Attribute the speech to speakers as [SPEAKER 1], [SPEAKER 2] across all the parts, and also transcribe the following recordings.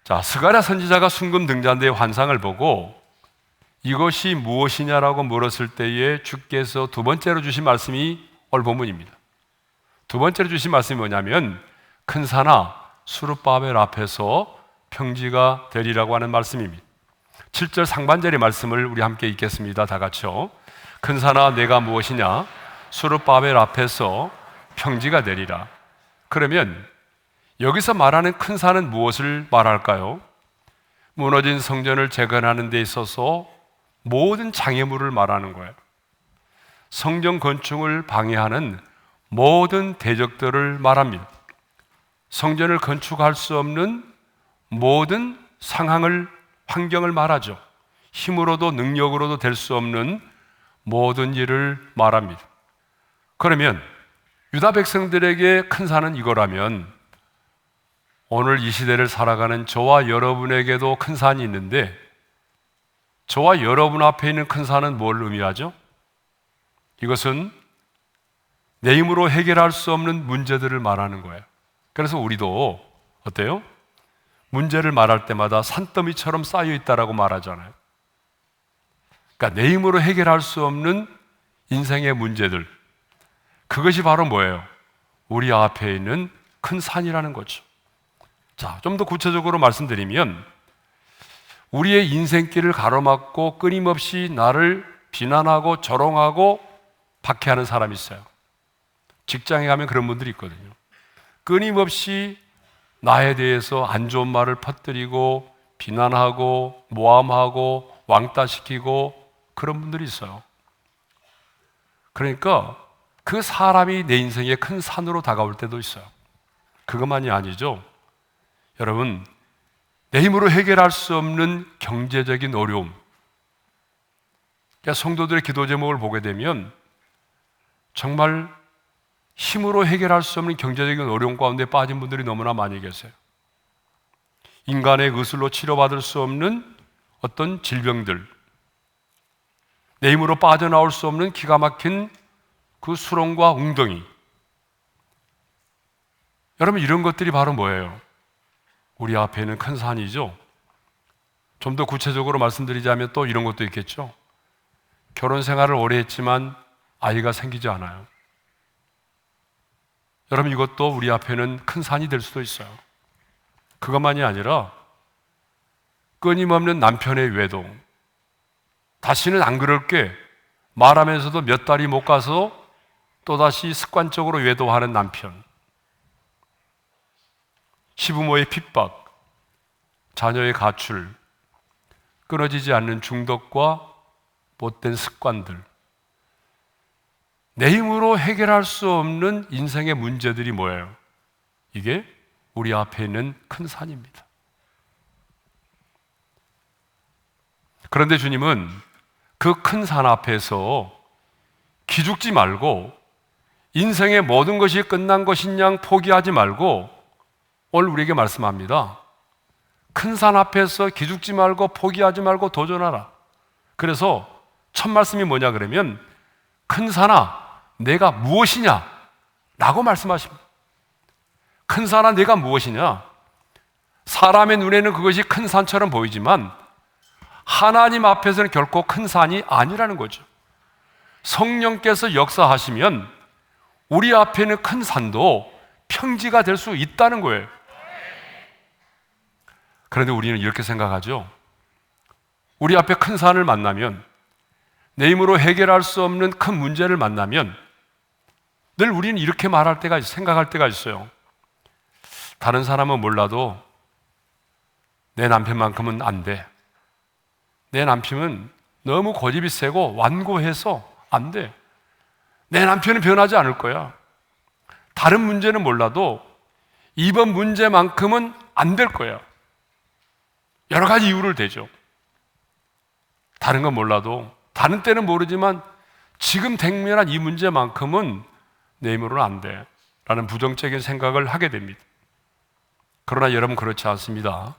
[SPEAKER 1] 자, 스가랴 선지자가 순금 등잔대의 환상을 보고 이것이 무엇이냐라고 물었을 때에 주께서 두 번째로 주신 말씀이 오늘 본문입니다. 두 번째로 주신 말씀이 뭐냐면 큰 산아 수르바벨 앞에서 평지가 되리라고 하는 말씀입니다. 7절 상반절의 말씀을 우리 함께 읽겠습니다. 다 같이요. 큰 산아 내가 무엇이냐 수르바벨 앞에서 평지가 되리라. 그러면 여기서 말하는 큰 산은 무엇을 말할까요? 무너진 성전을 재건하는 데 있어서 모든 장애물을 말하는 거예요. 성전 건축을 방해하는 모든 대적들을 말합니다. 성전을 건축할 수 없는 모든 상황을, 환경을 말하죠. 힘으로도 능력으로도 될 수 없는 모든 일을 말합니다. 그러면 유다 백성들에게 큰 산은 이거라면 오늘 이 시대를 살아가는 저와 여러분에게도 큰 산이 있는데 저와 여러분 앞에 있는 큰 산은 뭘 의미하죠? 이것은 내 힘으로 해결할 수 없는 문제들을 말하는 거예요. 그래서 우리도 어때요? 문제를 말할 때마다 산더미처럼 쌓여 있다라고 말하잖아요. 그러니까 내 힘으로 해결할 수 없는 인생의 문제들, 그것이 바로 뭐예요? 우리 앞에 있는 큰 산이라는 거죠. 자, 좀 더 구체적으로 말씀드리면 우리의 인생길을 가로막고 끊임없이 나를 비난하고 조롱하고 박해하는 사람이 있어요. 직장에 가면 그런 분들이 있거든요. 끊임없이 나에 대해서 안 좋은 말을 퍼뜨리고 비난하고 모함하고 왕따시키고 그런 분들이 있어요. 그러니까 그 사람이 내 인생에 큰 산으로 다가올 때도 있어요. 그것만이 아니죠. 여러분, 내 힘으로 해결할 수 없는 경제적인 어려움, 그러니까 성도들의 기도 제목을 보게 되면 정말 힘으로 해결할 수 없는 경제적인 어려움 가운데 빠진 분들이 너무나 많이 계세요. 인간의 의술로 치료받을 수 없는 어떤 질병들, 내 힘으로 빠져나올 수 없는 기가 막힌 그 수렁과 웅덩이. 여러분, 이런 것들이 바로 뭐예요? 우리 앞에 있는 큰 산이죠. 좀 더 구체적으로 말씀드리자면 또 이런 것도 있겠죠. 결혼 생활을 오래 했지만 아이가 생기지 않아요. 여러분, 이것도 우리 앞에는 큰 산이 될 수도 있어요. 그것만이 아니라 끊임없는 남편의 외동, 다시는 안 그럴게 말하면서도 몇 달이 못 가서 또다시 습관적으로 외도하는 남편, 시부모의 핍박, 자녀의 가출, 끊어지지 않는 중독과 못된 습관들, 내 힘으로 해결할 수 없는 인생의 문제들이 뭐예요? 이게 우리 앞에 있는 큰 산입니다. 그런데 주님은 그 큰 산 앞에서 기죽지 말고 인생의 모든 것이 끝난 것인 양 포기하지 말고 오늘 우리에게 말씀합니다. 큰 산 앞에서 기죽지 말고 포기하지 말고 도전하라. 그래서 첫 말씀이 뭐냐 그러면 큰 산아 내가 무엇이냐 라고 말씀하십니다. 큰 산아 내가 무엇이냐? 사람의 눈에는 그것이 큰 산처럼 보이지만 하나님 앞에서는 결코 큰 산이 아니라는 거죠. 성령께서 역사하시면 우리 앞에 있는 큰 산도 평지가 될 수 있다는 거예요. 그런데 우리는 이렇게 생각하죠. 우리 앞에 큰 산을 만나면, 내 힘으로 해결할 수 없는 큰 문제를 만나면 늘 우리는 이렇게 말할 때가 있어요. 생각할 때가 있어요. 다른 사람은 몰라도 내 남편만큼은 안 돼. 내 남편은 너무 고집이 세고 완고해서 안 돼. 내 남편은 변하지 않을 거야. 다른 문제는 몰라도 이번 문제만큼은 안 될 거야. 여러 가지 이유를 대죠. 다른 건 몰라도, 다른 때는 모르지만 지금 당면한 이 문제만큼은 내 힘으로는 안 돼 라는 부정적인 생각을 하게 됩니다. 그러나 여러분 그렇지 않습니다.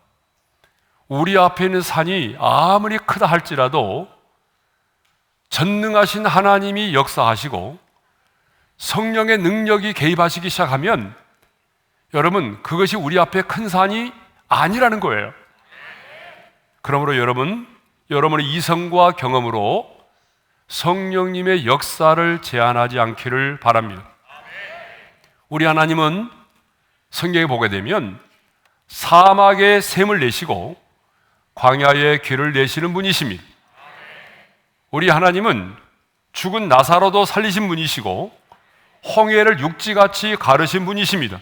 [SPEAKER 1] 우리 앞에 있는 산이 아무리 크다 할지라도 전능하신 하나님이 역사하시고 성령의 능력이 개입하시기 시작하면 여러분 그것이 우리 앞에 큰 산이 아니라는 거예요. 그러므로 여러분의 이성과 경험으로 성령님의 역사를 제한하지 않기를 바랍니다. 우리 하나님은 성경에 보게 되면 사막에 샘을 내시고 광야에 길을 내시는 분이십니다. 우리 하나님은 죽은 나사로도 살리신 분이시고 홍해를 육지같이 가르신 분이십니다.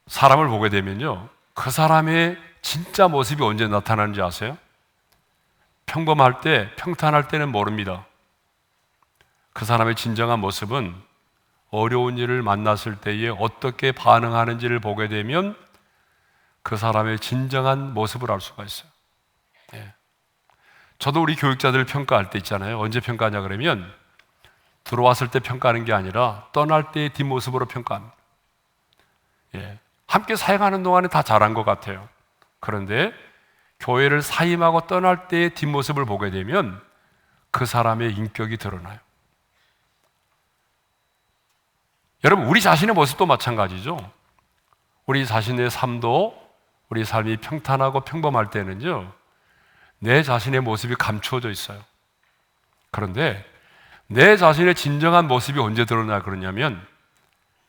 [SPEAKER 1] 사람을 보게 되면요, 그 사람의 진짜 모습이 언제 나타나는지 아세요? 평범할 때, 평탄할 때는 모릅니다. 그 사람의 진정한 모습은 어려운 일을 만났을 때에 어떻게 반응하는지를 보게 되면 그 사람의 진정한 모습을 알 수가 있어요. 예. 저도 우리 교육자들 평가할 때 있잖아요. 언제 평가하냐 그러면 들어왔을 때 평가하는 게 아니라 떠날 때의 뒷모습으로 평가합니다. 예. 함께 사역하는 동안에 다 잘한 것 같아요. 그런데 교회를 사임하고 떠날 때의 뒷모습을 보게 되면 그 사람의 인격이 드러나요. 여러분, 우리 자신의 모습도 마찬가지죠. 우리 자신의 삶도, 우리 삶이 평탄하고 평범할 때는요, 내 자신의 모습이 감추어져 있어요. 그런데 내 자신의 진정한 모습이 언제 드러나 그러냐면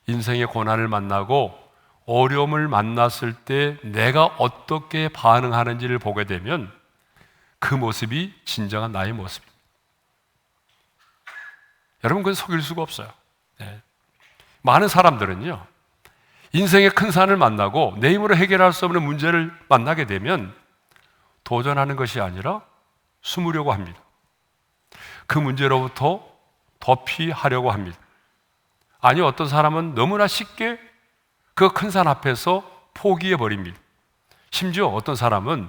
[SPEAKER 1] 인생의 고난을 만나고 어려움을 만났을 때 내가 어떻게 반응하는지를 보게 되면 그 모습이 진정한 나의 모습입니다. 여러분, 그건 속일 수가 없어요. 네. 많은 사람들은요, 인생의 큰 산을 만나고 내 힘으로 해결할 수 없는 문제를 만나게 되면 도전하는 것이 아니라 숨으려고 합니다. 그 문제로부터 도피하려고 합니다. 아니, 어떤 사람은 너무나 쉽게 그 큰 산 앞에서 포기해버립니다. 심지어 어떤 사람은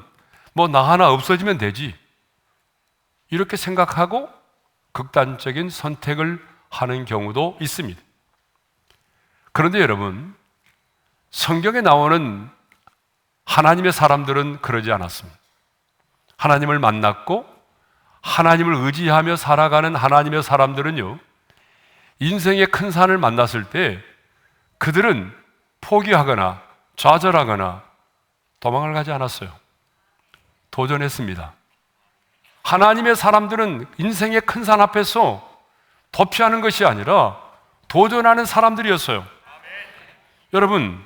[SPEAKER 1] 나 하나 없어지면 되지, 이렇게 생각하고 극단적인 선택을 하는 경우도 있습니다. 그런데 여러분, 성경에 나오는 하나님의 사람들은 그러지 않았습니다. 하나님을 만났고 하나님을 의지하며 살아가는 하나님의 사람들은요, 인생의 큰 산을 만났을 때 그들은 포기하거나 좌절하거나 도망을 가지 않았어요. 도전했습니다. 하나님의 사람들은 인생의 큰 산 앞에서 도피하는 것이 아니라 도전하는 사람들이었어요. 여러분,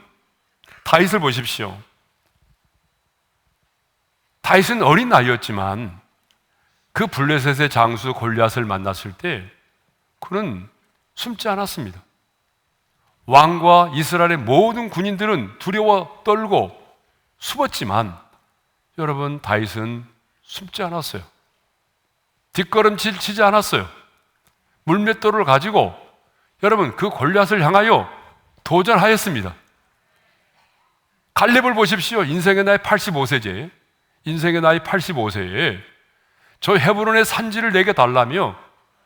[SPEAKER 1] 다윗을 보십시오. 다윗은 어린 나이였지만 그 블레셋의 장수 골리앗을 만났을 때 그는 숨지 않았습니다. 왕과 이스라엘의 모든 군인들은 두려워 떨고 숨었지만 여러분, 다윗은 숨지 않았어요. 뒷걸음질 치지 않았어요. 물맷돌을 가지고 여러분, 그 골리앗을 향하여 도전하였습니다. 갈렙을 보십시오. 인생의 나이 85세제, 인생의 나이 85세에 저 헤브론의 산지를 내게 달라며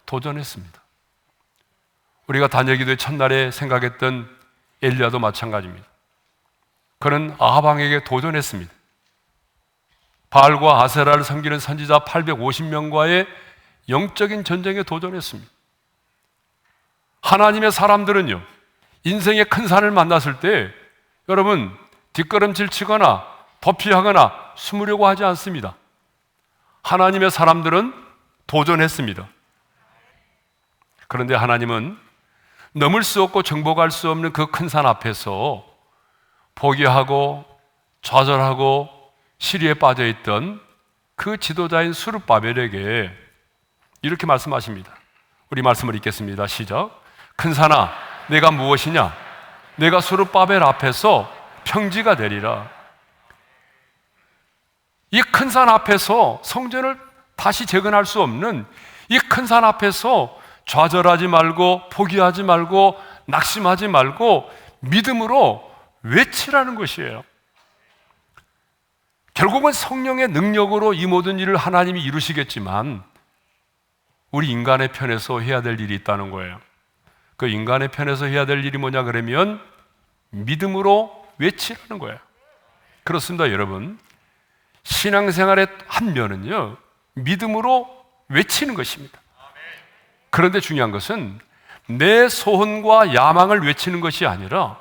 [SPEAKER 1] 도전했습니다. 우리가 다녀기도의 첫날에 생각했던 엘리야도 마찬가지입니다. 그는 아합 왕에게 도전했습니다. 바알과 아세라를 섬기는 선지자 850명과의 영적인 전쟁에 도전했습니다. 하나님의 사람들은요, 인생의 큰 산을 만났을 때 여러분, 뒷걸음질 치거나 도피하거나 숨으려고 하지 않습니다. 하나님의 사람들은 도전했습니다. 그런데 하나님은 넘을 수 없고 정복할 수 없는 그 큰 산 앞에서 포기하고 좌절하고 시리에 빠져있던 그 지도자인 스룹바벨에게 이렇게 말씀하십니다. 우리 말씀을 읽겠습니다. 시작. 큰 산아, 내가 무엇이냐? 내가 스룹바벨 앞에서 평지가 되리라. 이 큰 산 앞에서 성전을 다시 재건할 수 없는 이 큰 산 앞에서 좌절하지 말고 포기하지 말고 낙심하지 말고 믿음으로 외치라는 것이에요. 결국은 성령의 능력으로 이 모든 일을 하나님이 이루시겠지만 우리 인간의 편에서 해야 될 일이 있다는 거예요. 그 인간의 편에서 해야 될 일이 뭐냐 그러면 믿음으로 외치라는 거예요. 그렇습니다, 여러분. 신앙생활의 한 면은요, 믿음으로 외치는 것입니다. 그런데 중요한 것은 내 소원과 야망을 외치는 것이 아니라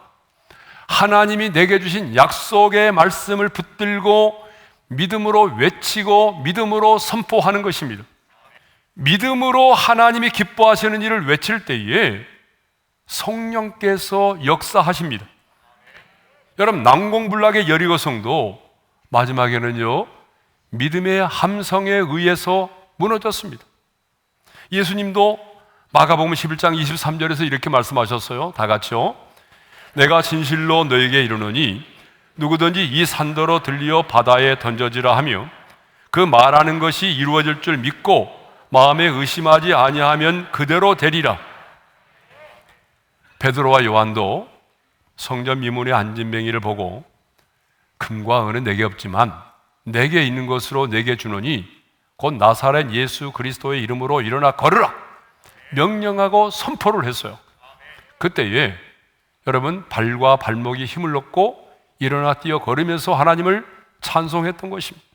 [SPEAKER 1] 하나님이 내게 주신 약속의 말씀을 붙들고 믿음으로 외치고 믿음으로 선포하는 것입니다. 믿음으로 하나님이 기뻐하시는 일을 외칠 때에 성령께서 역사하십니다. 여러분, 난공불락의 여리고성도 마지막에는요 믿음의 함성에 의해서 무너졌습니다. 예수님도 마가복음 11장 23절에서 이렇게 말씀하셨어요. 다 같이요. 내가 진실로 너에게 이르노니 누구든지 이 산더러 들리어 바다에 던져지라 하며 그 말하는 것이 이루어질 줄 믿고 마음에 의심하지 아니하면 그대로 되리라. 베드로와 요한도 성전 미문에 앉은 맹인을 보고 금과 은은 내게 없지만 내게 있는 것으로 내게 주노니 곧 나사렛 예수 그리스도의 이름으로 일어나 걸으라 명령하고 선포를 했어요. 그때에 여러분 발과 발목이 힘을 얻고 일어나 뛰어 걸으면서 하나님을 찬송했던 것입니다.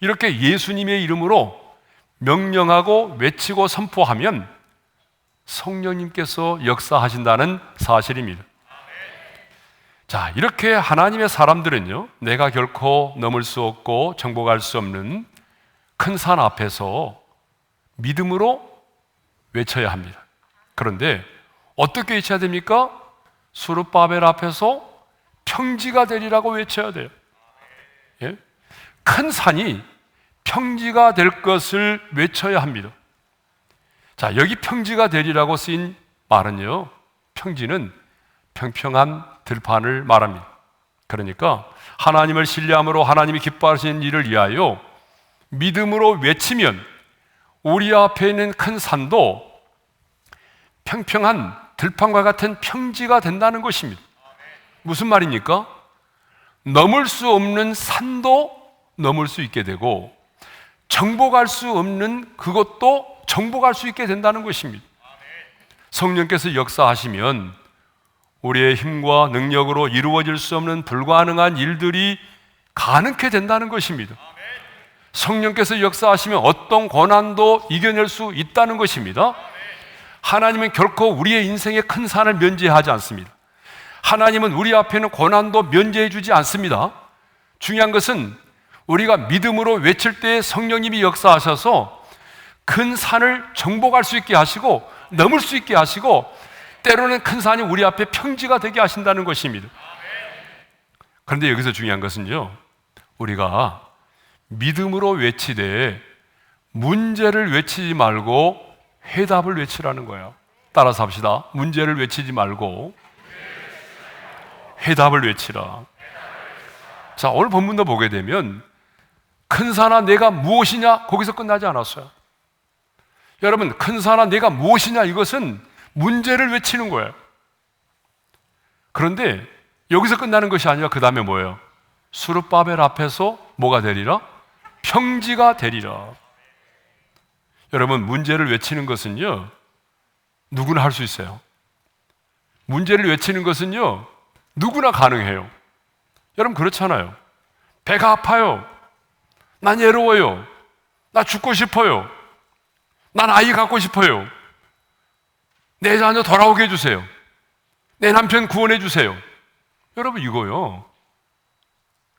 [SPEAKER 1] 이렇게 예수님의 이름으로 명령하고 외치고 선포하면 성령님께서 역사하신다는 사실입니다. 자, 이렇게 하나님의 사람들은요 내가 결코 넘을 수 없고 정복할 수 없는 큰 산 앞에서 믿음으로 외쳐야 합니다. 그런데 어떻게 외쳐야 됩니까? 수르바벨 앞에서 평지가 되리라고 외쳐야 돼요. 예? 큰 산이 평지가 될 것을 외쳐야 합니다. 자, 여기 평지가 되리라고 쓰인 말은요 평지는 평평한 들판을 말합니다. 그러니까 하나님을 신뢰함으로 하나님이 기뻐하시는 일을 위하여 믿음으로 외치면 우리 앞에 있는 큰 산도 평평한 들판과 같은 평지가 된다는 것입니다. 무슨 말입니까? 넘을 수 없는 산도 넘을 수 있게 되고 정복할 수 없는 그것도 정복할 수 있게 된다는 것입니다. 성령께서 역사하시면 우리의 힘과 능력으로 이루어질 수 없는 불가능한 일들이 가능케 된다는 것입니다. 성령께서 역사하시면 어떤 고난도 이겨낼 수 있다는 것입니다. 하나님은 결코 우리의 인생의 큰 산을 면제하지 않습니다. 하나님은 우리 앞에는 고난도 면제해 주지 않습니다. 중요한 것은 우리가 믿음으로 외칠 때 성령님이 역사하셔서 큰 산을 정복할 수 있게 하시고 넘을 수 있게 하시고 때로는 큰 산이 우리 앞에 평지가 되게 하신다는 것입니다. 그런데 여기서 중요한 것은요 우리가 믿음으로 외치되 문제를 외치지 말고 해답을 외치라는 거예요. 따라서 합시다. 문제를 외치지 말고 해답을 외치라. 자, 오늘 본문도 보게 되면 큰 산아 내가 무엇이냐 거기서 끝나지 않았어요. 여러분, 큰 산아 내가 무엇이냐 이것은 문제를 외치는 거예요. 그런데 여기서 끝나는 것이 아니라 그 다음에 뭐예요? 수르바벨 앞에서 뭐가 되리라? 평지가 되리라. 여러분, 문제를 외치는 것은요 누구나 할 수 있어요. 문제를 외치는 것은요 누구나 가능해요. 여러분 그렇잖아요. 배가 아파요. 난 외로워요. 나 죽고 싶어요. 난 아이 갖고 싶어요. 내 자녀 돌아오게 해주세요. 내 남편 구원해 주세요. 여러분 이거요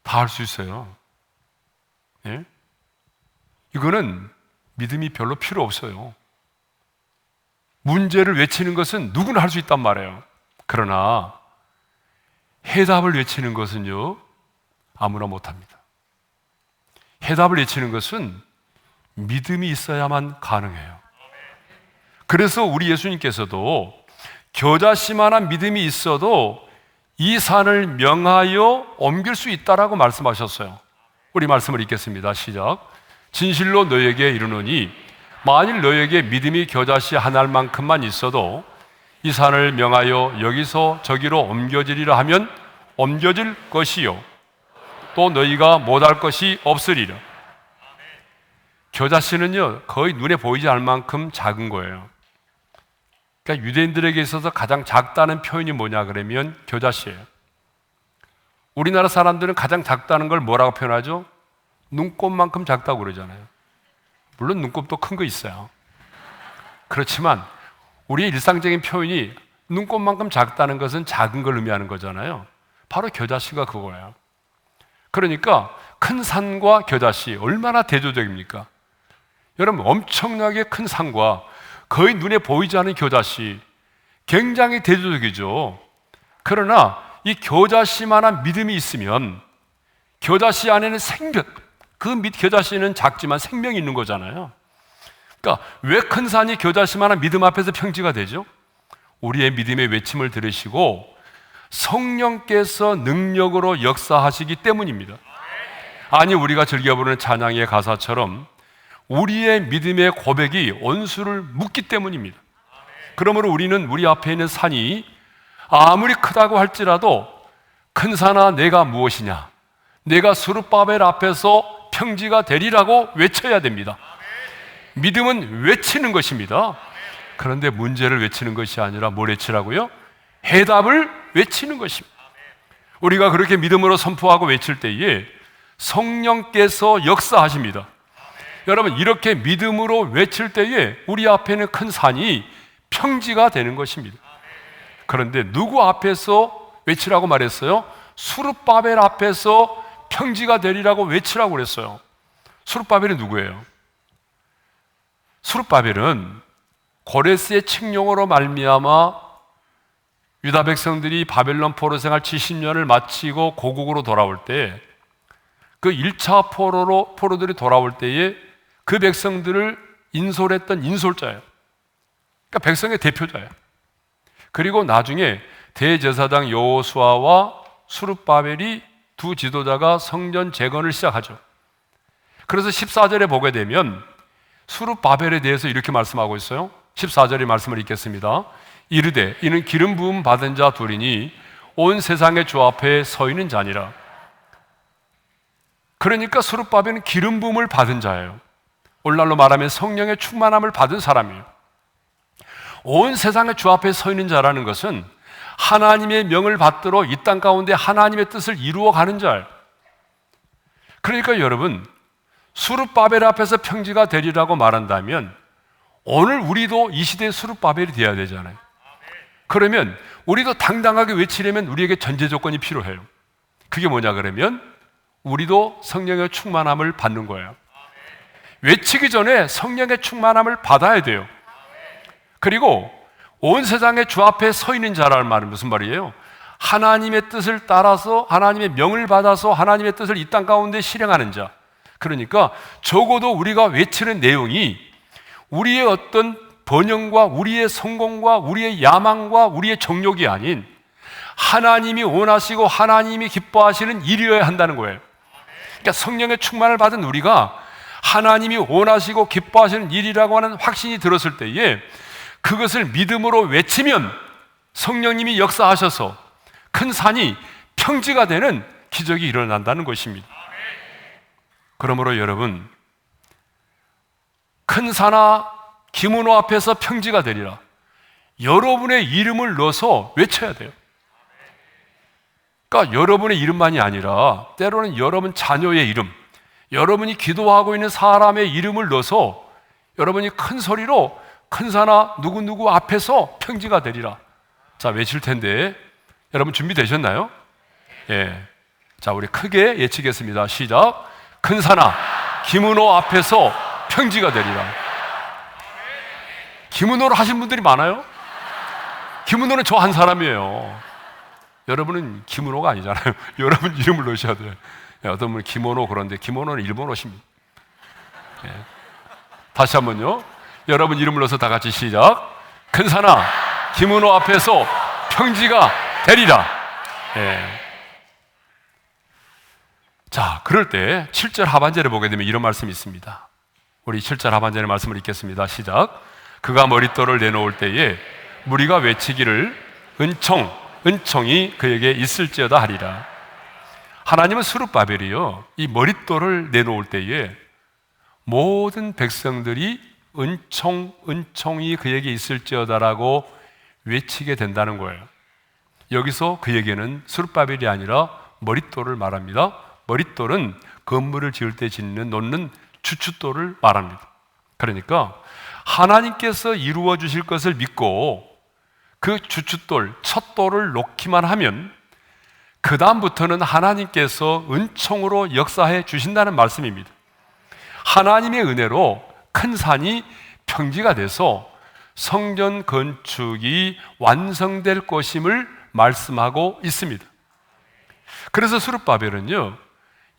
[SPEAKER 1] 다 할 수 있어요. 예? 이거는 믿음이 별로 필요 없어요. 문제를 외치는 것은 누구나 할 수 있단 말이에요. 그러나 해답을 외치는 것은요 아무나 못합니다. 해답을 외치는 것은 믿음이 있어야만 가능해요. 그래서 우리 예수님께서도 겨자씨만한 믿음이 있어도 이 산을 명하여 옮길 수 있다라고 말씀하셨어요. 우리 말씀을 읽겠습니다. 시작. 진실로 너에게 이르노니 만일 너에게 믿음이 겨자씨 한 알만큼만 있어도 이 산을 명하여 여기서 저기로 옮겨지리라 하면 옮겨질 것이요 또 너희가 못할 것이 없으리라. 겨자씨는요 거의 눈에 보이지 않을 만큼 작은 거예요. 그러니까 유대인들에게 있어서 가장 작다는 표현이 뭐냐 그러면 겨자씨예요. 우리나라 사람들은 가장 작다는 걸 뭐라고 표현하죠? 눈곱만큼 작다고 그러잖아요. 물론 눈곱도 큰 거 있어요. 그렇지만 우리의 일상적인 표현이 눈곱만큼 작다는 것은 작은 걸 의미하는 거잖아요. 바로 겨자씨가 그거예요. 그러니까 큰 산과 겨자씨 얼마나 대조적입니까? 여러분, 엄청나게 큰 산과 거의 눈에 보이지 않는 겨자씨, 굉장히 대조적이죠. 그러나 이 겨자씨만한 믿음이 있으면 겨자씨 안에는 생명, 그 겨자씨는 작지만 생명이 있는 거잖아요. 그러니까 왜 큰 산이 겨자씨만한 믿음 앞에서 평지가 되죠? 우리의 믿음의 외침을 들으시고 성령께서 능력으로 역사하시기 때문입니다. 아니, 우리가 즐겨 부르는 찬양의 가사처럼 우리의 믿음의 고백이 원수를 묻기 때문입니다. 그러므로 우리는 우리 앞에 있는 산이 아무리 크다고 할지라도 큰 산아 내가 무엇이냐, 내가 스룹바벨 앞에서 평지가 되리라고 외쳐야 됩니다. 믿음은 외치는 것입니다. 그런데 문제를 외치는 것이 아니라 뭘 외치라고요? 해답을 외치는 것입니다. 우리가 그렇게 믿음으로 선포하고 외칠 때에 성령께서 역사하십니다. 여러분, 이렇게 믿음으로 외칠 때에 우리 앞에는 큰 산이 평지가 되는 것입니다. 그런데 누구 앞에서 외치라고 말했어요? 스룹바벨 앞에서 평지가 되리라고 외치라고 그랬어요. 스룹바벨이 누구예요? 스룹바벨은 고레스의 칙령으로 말미암아 유다 백성들이 바벨론 포로 생활 70년을 마치고 고국으로 돌아올 때, 그 1차 포로들이 돌아올 때에 그 백성들을 인솔했던 인솔자예요. 그러니까 백성의 대표자예요. 그리고 나중에 대제사장 여호수아와 스룹바벨이 두 지도자가 성전 재건을 시작하죠. 그래서 14절에 보게 되면 스룹바벨에 대해서 이렇게 말씀하고 있어요. 14절의 말씀을 읽겠습니다. 이르되 이는 기름 부음 받은 자 둘이니 온 세상의 주 앞에 서 있는 자니라. 그러니까 스룹바벨은 기름 부음을 받은 자예요. 오늘날로 말하면 성령의 충만함을 받은 사람이에요. 온 세상의 주 앞에 서 있는 자라는 것은 하나님의 명을 받들어 이 땅 가운데 하나님의 뜻을 이루어가는 자예요. 그러니까 여러분, 스룹바벨 앞에서 평지가 되리라고 말한다면 오늘 우리도 이 시대의 스룹바벨이 되어야 되잖아요. 그러면 우리도 당당하게 외치려면 우리에게 전제 조건이 필요해요. 그게 뭐냐 그러면 우리도 성령의 충만함을 받는 거예요. 외치기 전에 성령의 충만함을 받아야 돼요. 그리고 온 세상의 주 앞에 서 있는 자라는 말은 무슨 말이에요? 하나님의 뜻을 따라서 하나님의 명을 받아서 하나님의 뜻을 이 땅 가운데 실행하는 자. 그러니까 적어도 우리가 외치는 내용이 우리의 어떤 번영과 우리의 성공과 우리의 야망과 우리의 정욕이 아닌 하나님이 원하시고 하나님이 기뻐하시는 일이어야 한다는 거예요. 그러니까 성령의 충만을 받은 우리가 하나님이 원하시고 기뻐하시는 일이라고 하는 확신이 들었을 때에 그것을 믿음으로 외치면 성령님이 역사하셔서 큰 산이 평지가 되는 기적이 일어난다는 것입니다. 그러므로 여러분, 큰 산아 기문호 앞에서 평지가 되리라. 여러분의 이름을 넣어서 외쳐야 돼요. 그러니까 여러분의 이름만이 아니라 때로는 여러분 자녀의 이름, 여러분이 기도하고 있는 사람의 이름을 넣어서 여러분이 큰 소리로 큰 산아 누구누구 앞에서 평지가 되리라. 자, 외칠 텐데 여러분 준비되셨나요? 예. 자, 우리 크게 외치겠습니다. 시작. 큰 산아 기문호 앞에서 평지가 되리라. 기문호를 하신 분들이 많아요. 기문호는 저 한 사람이에요. 여러분은 기문호가 아니잖아요. 여러분 이름을 넣으셔야 돼요. 예, 어떤 분은 기모노 그런데 기모노는 일본어십니다. 예. 다시 한번요. 여러분 이름을 넣어서 다 같이 시작. 큰 산아 기문호 앞에서 평지가 되리라. 예. 자, 그럴 때 7절 하반절에 보게 되면 이런 말씀이 있습니다. 우리 7절 하반절의 말씀을 읽겠습니다. 시작. 그가 머릿돌을 내놓을 때에 무리가 외치기를 은총이 그에게 있을지어다 하리라. 하나님은 스룹바벨이요, 이 머릿돌을 내놓을 때에 모든 백성들이 은총이 그에게 있을지어다라고 외치게 된다는 거예요. 여기서 그에게는 스룹바벨이 아니라 머릿돌을 말합니다. 머릿돌은 건물을 지을 때 놓는 주춧돌을 말합니다. 그러니까 하나님께서 이루어 주실 것을 믿고 그 주춧돌, 첫 돌을 놓기만 하면 그 다음부터는 하나님께서 은총으로 역사해 주신다는 말씀입니다. 하나님의 은혜로 큰 산이 평지가 돼서 성전 건축이 완성될 것임을 말씀하고 있습니다. 그래서 스룹바벨은요,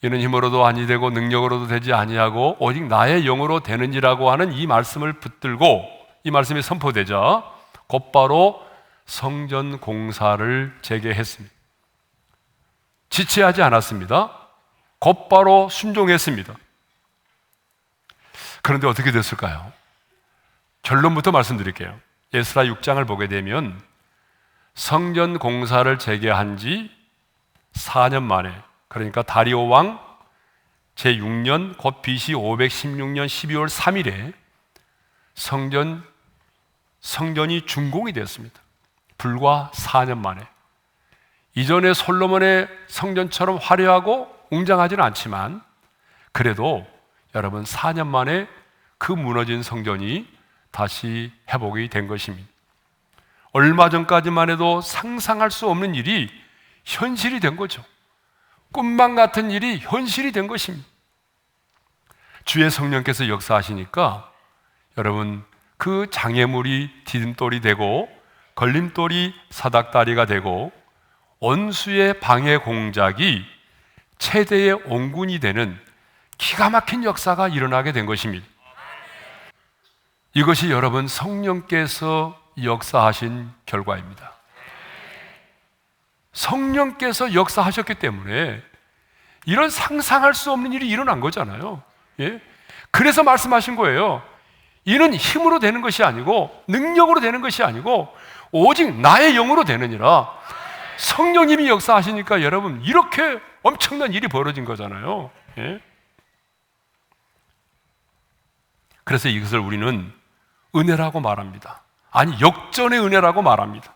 [SPEAKER 1] 이는 힘으로도 아니 되고 능력으로도 되지 아니하고 오직 나의 영으로 되느니라고 하는 이 말씀을 붙들고 이 말씀이 선포되자 곧바로 성전 공사를 재개했습니다. 지체하지 않았습니다. 곧바로 순종했습니다. 그런데 어떻게 됐을까요? 결론부터 말씀드릴게요. 에스라 6장을 보게 되면 성전 공사를 재개한 지 4년 만에, 그러니까 다리오 왕 제6년 곧 BC 516년 12월 3일에 성전이 준공이 되었습니다. 불과 4년 만에. 이전에 솔로몬의 성전처럼 화려하고 웅장하지는 않지만 그래도 여러분 4년 만에 그 무너진 성전이 다시 회복이 된 것입니다. 얼마 전까지만 해도 상상할 수 없는 일이 현실이 된 거죠. 꿈만 같은 일이 현실이 된 것입니다. 주의 성령께서 역사하시니까 여러분 그 장애물이 디딤돌이 되고 걸림돌이 사닥다리가 되고 원수의 방해 공작이 최대의 온군이 되는 기가 막힌 역사가 일어나게 된 것입니다. 이것이 여러분 성령께서 역사하신 결과입니다. 성령께서 역사하셨기 때문에 이런 상상할 수 없는 일이 일어난 거잖아요. 예? 그래서 말씀하신 거예요. 이는 힘으로 되는 것이 아니고 능력으로 되는 것이 아니고 오직 나의 영으로 되느니라. 성령님이 역사하시니까 여러분 이렇게 엄청난 일이 벌어진 거잖아요. 예? 그래서 이것을 우리는 은혜라고 말합니다. 아니 역전의 은혜라고 말합니다.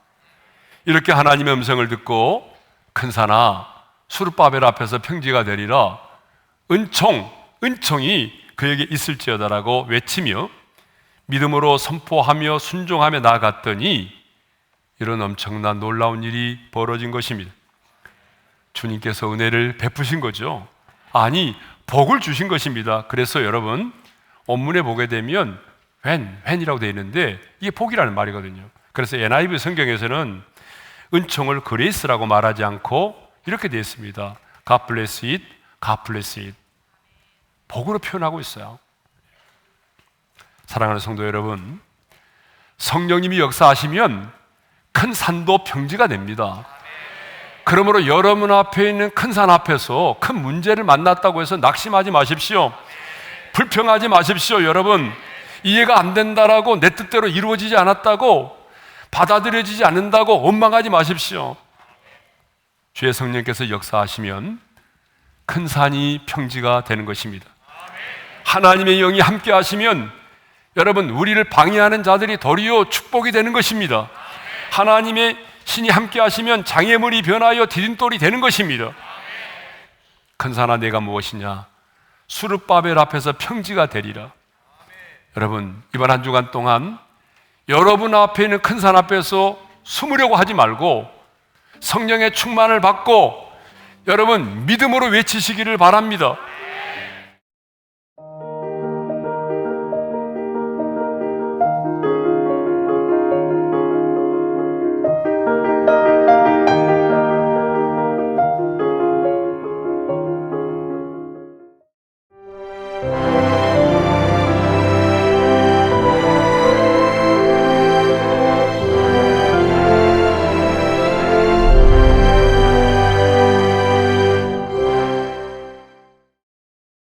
[SPEAKER 1] 이렇게 하나님의 음성을 듣고 큰 산아 수르바벨 앞에서 평지가 되리라. 은총이 그에게 있을지어다라고 외치며 믿음으로 선포하며 순종하며 나아갔더니 이런 엄청난 놀라운 일이 벌어진 것입니다. 주님께서 은혜를 베푸신 거죠. 아니 복을 주신 것입니다. 그래서 여러분 원문에 보게 되면 when이라고 되어 있는데 이게 복이라는 말이거든요. 그래서 NIV 성경에서는 은총을 그레이스라고 말하지 않고 이렇게 되어 있습니다. God bless it, God bless it. 복으로 표현하고 있어요. 사랑하는 성도 여러분, 성령님이 역사하시면 큰 산도 평지가 됩니다. 그러므로 여러분 앞에 있는 큰 산 앞에서 큰 문제를 만났다고 해서 낙심하지 마십시오. 불평하지 마십시오. 여러분 이해가 안 된다라고 내 뜻대로 이루어지지 않았다고 받아들여지지 않는다고 원망하지 마십시오. 주의 성령께서 역사하시면 큰 산이 평지가 되는 것입니다. 하나님의 영이 함께 하시면 여러분 우리를 방해하는 자들이 도리어 축복이 되는 것입니다. 하나님의 신이 함께 하시면 장애물이 변하여 디딤돌이 되는 것입니다. 큰 산아 내가 무엇이냐? 수르바벨 앞에서 평지가 되리라. 여러분 이번 한 주간 동안 여러분 앞에 있는 큰 산 앞에서 숨으려고 하지 말고 성령의 충만을 받고 여러분 믿음으로 외치시기를 바랍니다.